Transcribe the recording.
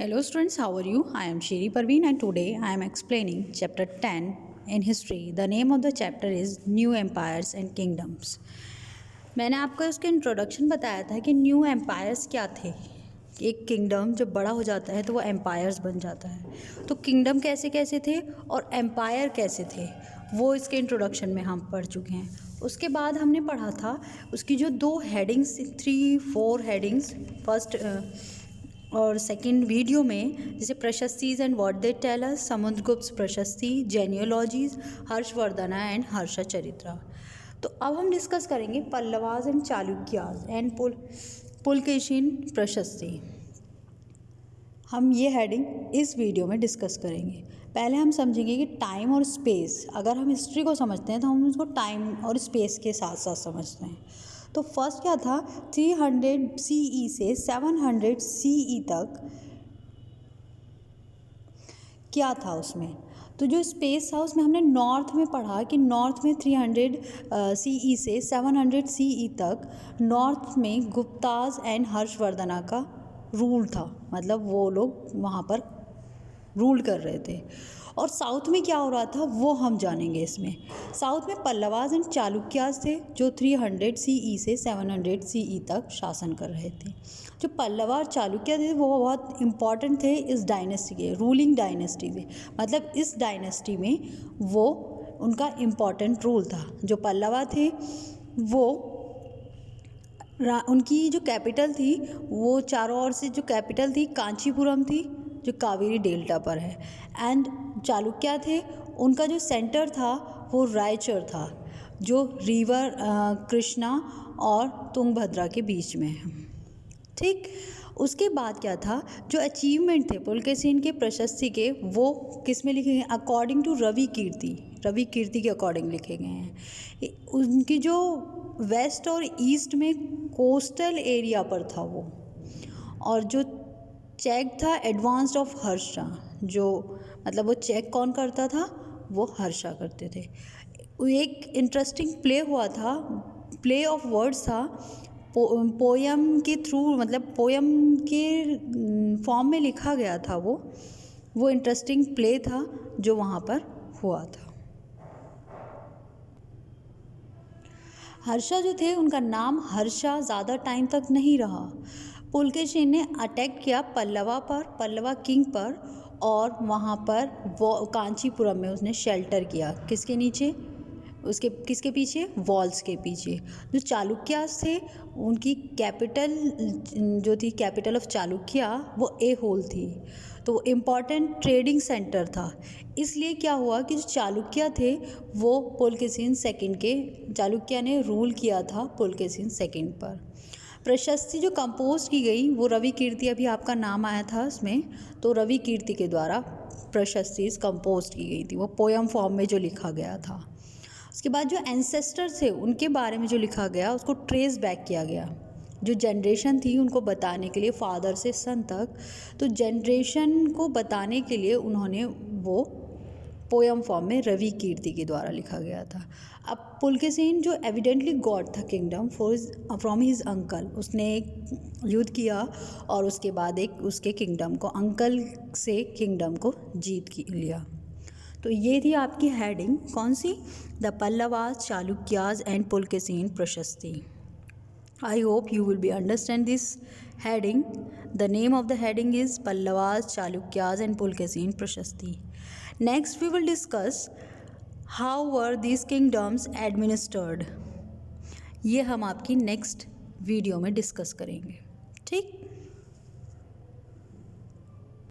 Hello students, how are you? I am Shiri Parveen and today I am explaining chapter 10 in history. The name of the chapter is New Empires and Kingdoms. मैंने आपको इसके introduction बताया था कि new empires क्या थे। एक kingdom जब बड़ा हो जाता है तो वो एम्पायर्स बन जाता है। तो किंगडम कैसे कैसे थे और एम्पायर कैसे थे वो इसके इंट्रोडक्शन में हम पढ़ चुके हैं। उसके बाद हमने पढ़ा था उसकी जो दो हेडिंग्स 3-4 हेडिंग्स फर्स्ट और सेकंड वीडियो में, जैसे prashastis and what they tell us, Samudragupta prashasti, genealogies, Harshavardhana and हर्ष चरित्रा। तो अब हम डिस्कस करेंगे पल्लवाज एंड चालुक्याज एंड पुलकेशिन प्रशस्ति। हम ये हेडिंग इस वीडियो में डिस्कस करेंगे। पहले हम समझेंगे कि टाइम और स्पेस, अगर हम हिस्ट्री को समझते हैं तो हम उसको टाइम और स्पेस के साथ साथ समझते हैं। तो फर्स्ट क्या था, 300 CE से 700 CE तक क्या था उसमें। तो जो स्पेस था उसमें हमने नॉर्थ में पढ़ा कि नॉर्थ में 300 CE से 700 CE तक नॉर्थ में गुप्ताज एंड हर्षवर्धना का रूल था, मतलब वो लोग वहाँ पर रूल कर रहे थे। और साउथ में क्या हो रहा था वो हम जानेंगे इसमें। साउथ में पल्लवाज एंड चालुक्याज थे जो 300 CE से 700 CE तक शासन कर रहे थे। जो पल्लवा और चालुक्य थे वो बहुत इम्पॉर्टेंट थे इस डायनेस्टी के, रूलिंग डायनेस्टी में, मतलब इस डायनेस्टी में वो उनका इम्पॉर्टेंट रोल था। जो पल्लवा थे वो उनकी जो कैपिटल थी वो चारों ओर से जो कैपिटल थी कांचीपुरम थी जो कावेरी डेल्टा पर है। एंड चालुक्य थे, उनका जो सेंटर था वो रायचूर था जो रिवर कृष्णा और तुंगभद्रा के बीच में है। ठीक, उसके बाद क्या था, जो अचीवमेंट थे पुलकेशिन के प्रशस्ति के वो किस में लिखे गए, अकॉर्डिंग टू रवि कीर्ति के अकॉर्डिंग लिखे गए हैं। उनकी जो वेस्ट और ईस्ट में कोस्टल एरिया पर था वो, और जो चेक था एडवांस्ड ऑफ हर्षा, जो मतलब वो चेक कौन करता था, वो हर्षा करते थे। एक इंटरेस्टिंग प्ले हुआ था, प्ले ऑफ वर्ड्स था, पोयम के थ्रू, मतलब पोयम के फॉर्म में लिखा गया था वो इंटरेस्टिंग प्ले था जो वहाँ पर हुआ था। हर्षा जो थे उनका नाम हर्षा ज़्यादा टाइम तक नहीं रहा। पुलकेशिन ने अटैक किया पल्लवा पर, पल्लवा किंग पर, और वहाँ पर वो कांचीपुरम में उसने शेल्टर किया। किसके नीचे, उसके किसके पीछे, वॉल्स के पीछे। जो चालुक्यास थे उनकी कैपिटल जो थी, कैपिटल ऑफ चालुक्या, वो एहोल थी। तो वो इम्पॉर्टेंट ट्रेडिंग सेंटर था। इसलिए क्या हुआ कि जो चालुक्य थे वो पुलकेशिन सेकंड के, चालुक्य ने रूल किया था पुलकेशिन सेकंड पर। प्रशस्ति जो कंपोज की गई वो रवि कीर्ति, अभी आपका नाम आया था उसमें, तो रवि कीर्ति के द्वारा प्रशस्ति कंपोज की गई थी, वो पोयम फॉर्म में जो लिखा गया था। उसके बाद जो एंसेस्टर थे उनके बारे में जो लिखा गया उसको ट्रेस बैक किया गया, जो जनरेशन थी उनको बताने के लिए, फादर से सन तक, तो जनरेशन को बताने के लिए उन्होंने वो पोयम फॉर्म में रवि कीर्ति के द्वारा लिखा गया था। अब पुलकेशिन जो एविडेंटली गॉड था किंगडम फ्रॉम हिज अंकल, उसने एक युद्ध किया और उसके बाद एक उसके किंगडम को, अंकल से किंगडम को जीत लिया। तो ये थी आपकी हेडिंग, कौन सी, द पल्लवाज, चालुक्याज एंड पुलकेशिन प्रशस्ति। I hope you will be understand this heading. The name of the heading is Pallavas, Chalukyas and Pulkesin Prashasti. Next we will discuss how were these kingdoms administered. ये हम आपकी next video में discuss करेंगे। ठीक।